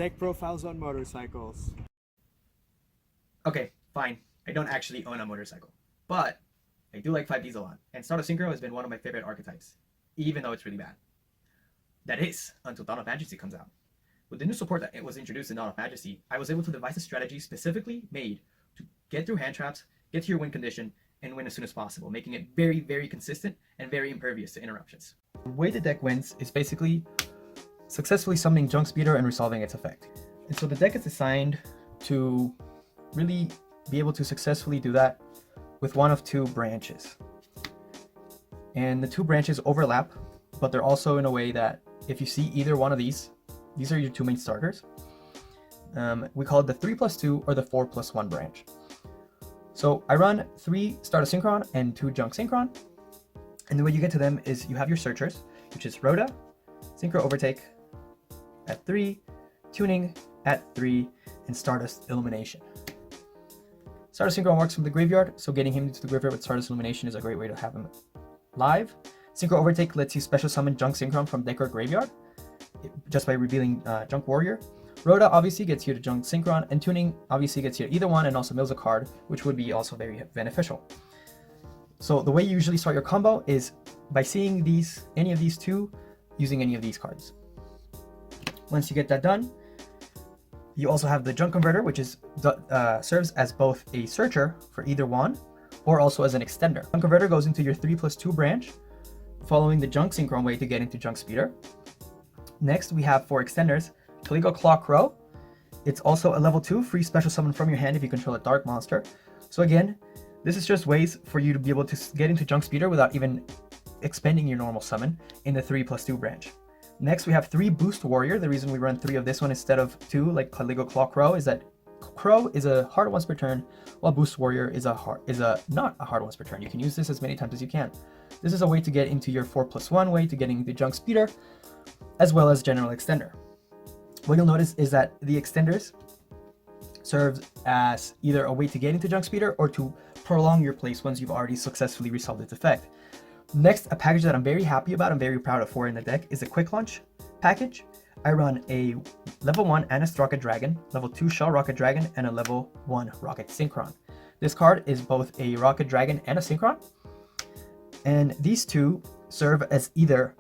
Deck profiles on motorcycles. Okay, fine. I don't actually own a motorcycle, but I do like 5Ds a lot, and Stardust Synchro has been one of my favorite archetypes, even though it's really bad. That is, until Dawn of Majesty comes out. With the new support that was introduced in Dawn of Majesty, I was able to devise a strategy specifically made to get through hand traps, get to your win condition, and win as soon as possible, making it very, very consistent and very impervious to interruptions. The way the deck wins is basically successfully summoning Junk Speeder and resolving its effect. And so the deck is designed to really be able to successfully do that with one of two branches. And the two branches overlap, but they're also in a way that if you see either one of these are your two main starters. We call it the 3+2 or the 4+1 branch. So I run 3 Stardust Synchron and 2 Junk Synchron. And the way you get to them is you have your searchers, which is Rhoda, Synchro Overtake at 3, Tuning at 3, and Stardust Illumination. Stardust Synchron works from the graveyard, so getting him into the graveyard with Stardust Illumination is a great way to have him live. Synchro Overtake lets you special summon Junk Synchron from deck or graveyard just by revealing Junk Warrior. Rhoda obviously gets you to Junk Synchron, and Tuning obviously gets you to either one and also mills a card, which would be also very beneficial. So the way you usually start your combo is by seeing any of these two, using any of these cards. Once you get that done, you also have the Junk Converter, which is serves as both a searcher for either one, or also as an extender. Junk Converter goes into your 3+2 branch, following the Junk Synchron way to get into Junk Speeder. Next, we have for extenders, Caligo Claw Crow. It's also a level 2 free special summon from your hand if you control a dark monster. So again, this is just ways for you to be able to get into Junk Speeder without even expending your normal summon in the 3+2 branch. Next, we have 3 Boost Warrior. The reason we run 3 of this one instead of 2 like Caligo Claw Crow is that Crow is a hard once per turn, while Boost Warrior is not a hard once per turn. You can use this as many times as you can. This is a way to get into your 4+1 way to getting the Junk Speeder, as well as General Extender. What you'll notice is that the extenders serve as either a way to get into Junk Speeder or to prolong your place once you've already successfully resolved its effect. Next, a package that I'm very happy about and very proud of for in the deck is a Quick Launch package. I run a level 1 Anist Rocket Dragon, level 2 Shell Rocket Dragon, and a level 1 Rocket Synchron. This card is both a Rocket Dragon and a Synchron, and these two serve as either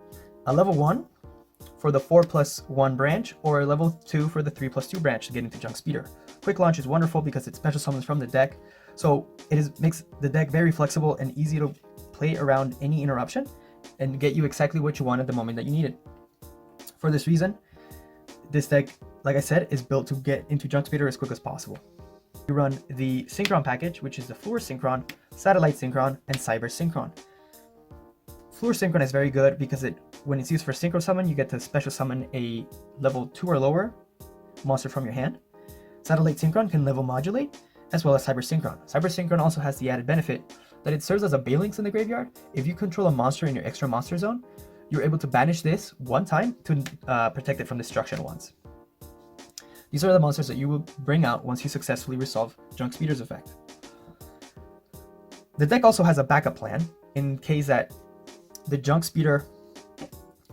a level 1 for the 4+1 branch or a level 2 for the 3+2 branch to get into Junk Speeder. Quick Launch is wonderful because it special summons from the deck, so makes the deck very flexible and easy to play around any interruption and get you exactly what you want at the moment that you need it. For this reason, this deck, like I said, is built to get into Junk Speeder as quick as possible. You run the Synchron package, which is the Fluor Synchron, Satellite Synchron, and Cyber Synchron. Fluor Synchron is very good because when it's used for Synchro Summon, you get to special summon a level 2 or lower monster from your hand. Satellite Synchron can level modulate, as well as Cyber Synchron. Cyber Synchron also has the added benefit that it serves as a Balinx in the graveyard. If you control a monster in your extra monster zone, you're able to banish this one time to protect it from destruction once. These are the monsters that you will bring out once you successfully resolve Junk Speeder's effect. The deck also has a backup plan in case that the Junk Speeder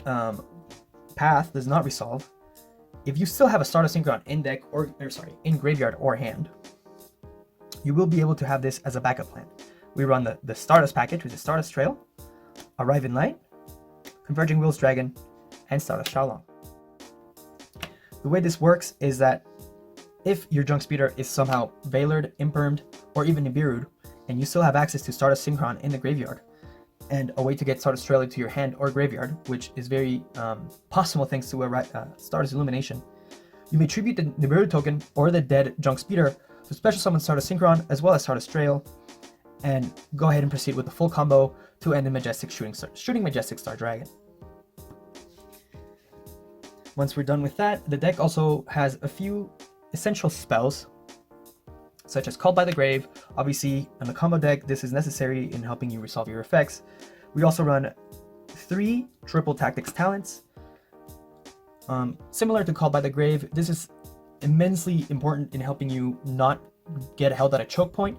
path does not resolve. If you still have a Stardust Synchron in deck in graveyard or hand, you will be able to have this as a backup plan. We run the Stardust package, which is Stardust Trail, Arrive in Light, Converging Wheels Dragon, and Stardust Shalong. The way this works is that if your Junk Speeder is somehow Veilered, Impermed, or even Nibiru'd, and you still have access to Stardust Synchron in the graveyard, and a way to get Stardust Trail into your hand or graveyard, which is very possible thanks to Stardust Illumination, you may tribute the Nibiru token or the dead Junk Speeder to special summon Stardust Synchron as well as Stardust Trail, and go ahead and proceed with the full combo to end the Majestic Shooting Majestic Star Dragon. Once we're done with that, the deck also has a few essential spells, such as Called by the Grave. Obviously, on the combo deck, this is necessary in helping you resolve your effects. We also run 3 Triple Tactics Talents. Similar to Called by the Grave, this is immensely important in helping you not get held at a choke point,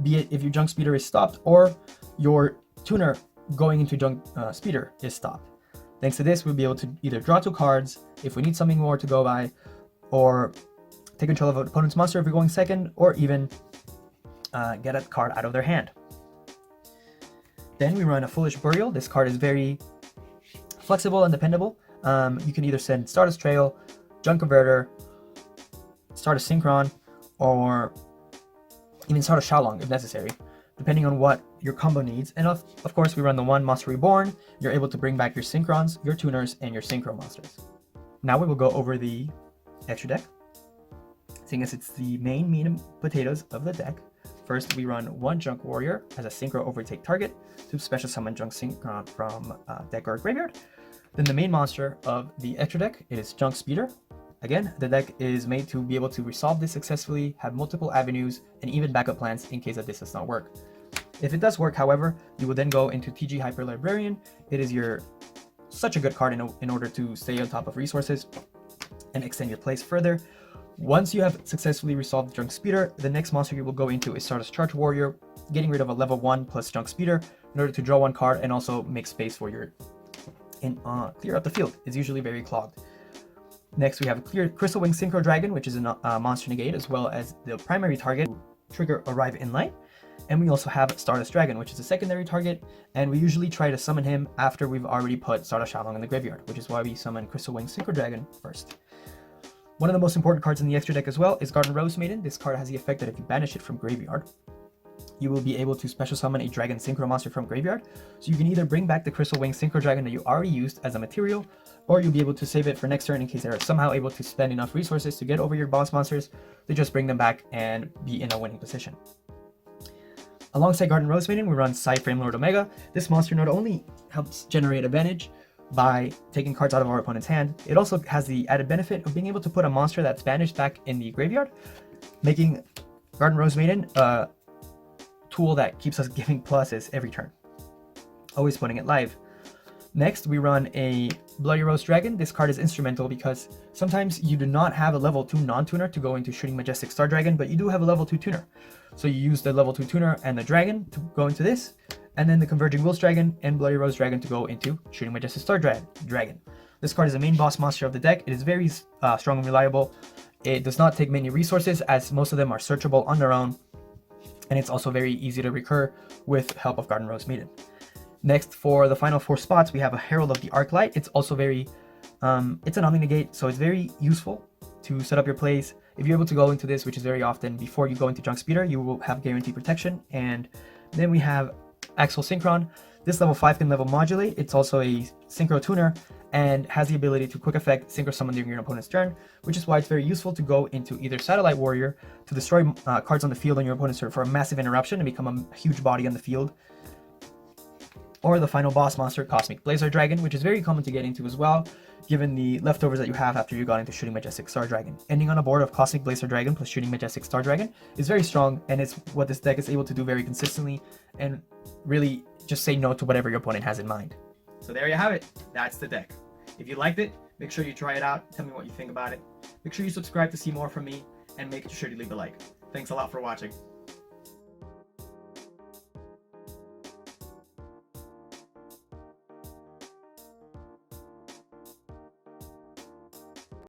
be it if your Junk Speeder is stopped or your tuner going into Junk Speeder is stopped. Thanks to this, we'll be able to either draw 2 cards if we need something more to go by, or take control of an opponent's monster if you're going second, or even get a card out of their hand. Then we run a Foolish Burial. This card is very flexible and dependable. You can either send Stardust Trail, Junk Converter, Stardust Synchron, or even Stardust Shalong if necessary, depending on what your combo needs. And of course, we run the one Monster Reborn. You're able to bring back your Synchrons, your Tuners, and your Synchro monsters. Now we will go over the extra deck, seeing as it's the main meat and potatoes of the deck. First, we run one Junk Warrior as a Synchro Overtake target to special summon Junk Synchron from deck or graveyard. Then the main monster of the extra deck, it is Junk Speeder. Again, the deck is made to be able to resolve this successfully, have multiple avenues, and even backup plans in case that this does not work. If it does work, however, you will then go into TG Hyper Librarian. It is such a good card in order to stay on top of resources and extend your plays further. Once you have successfully resolved Junk Speeder, the next monster you will go into is Stardust Charge Warrior, getting rid of a level 1 plus Junk Speeder in order to draw one card and also make space for your clear up the field. It's usually very clogged. Next, we have Crystal Wing Synchro Dragon, which is a monster negate, as well as the primary target, trigger Arrive in Light. And we also have Stardust Dragon, which is a secondary target, and we usually try to summon him after we've already put Stardust Shalong in the graveyard, which is why we summon Crystal Wing Synchro Dragon first. One of the most important cards in the extra deck as well is Garden Rose Maiden. This card has the effect that if you banish it from graveyard, you will be able to special summon a Dragon Synchro monster from graveyard. So you can either bring back the Crystal Wing Synchro Dragon that you already used as a material, or you'll be able to save it for next turn in case they're somehow able to spend enough resources to get over your boss monsters to just bring them back and be in a winning position. Alongside Garden Rose Maiden, we run Psy-Frame Lord Omega. This monster not only helps generate advantage by taking cards out of our opponent's hand, it also has the added benefit of being able to put a monster that's banished back in the graveyard, making Garden Rose Maiden a tool that keeps us giving pluses every turn, always putting it live. Next, we run a Bloody Rose Dragon. This card is instrumental because sometimes you do not have a level 2 non-tuner to go into Shooting Majestic Star Dragon, but you do have a level 2 tuner. So you use the level 2 tuner and the dragon to go into this, and then the Converging Wills Dragon and Bloody Rose Dragon to go into Shooting Majestic Star Dragon. This card is the main boss monster of the deck. It is very strong and reliable. It does not take many resources, as most of them are searchable on their own, and it's also very easy to recur with help of Garden Rose Maiden. Next, for the final 4 spots, we have a Herald of the Arclight. It's also very, it's an omni-negate, so it's very useful to set up your plays. If you're able to go into this, which is very often, before you go into Junk Speeder, you will have guaranteed protection. And then we have Axel Synchron. This level 5 can level modulate. It's also a Synchro Tuner and has the ability to quick effect Synchro Summon during your opponent's turn, which is why it's very useful to go into either Satellite Warrior to destroy cards on the field on your opponent's turn for a massive interruption and become a huge body on the field, or the final boss monster, Cosmic Blazer Dragon, which is very common to get into as well, given the leftovers that you have after you got into Shooting Majestic Star Dragon. Ending on a board of Cosmic Blazer Dragon plus Shooting Majestic Star Dragon is very strong, and it's what this deck is able to do very consistently, and really just say no to whatever your opponent has in mind. So there you have it. That's the deck. If you liked it, make sure you try it out. Tell me what you think about it. Make sure you subscribe to see more from me, and make sure to leave a like. Thanks a lot for watching.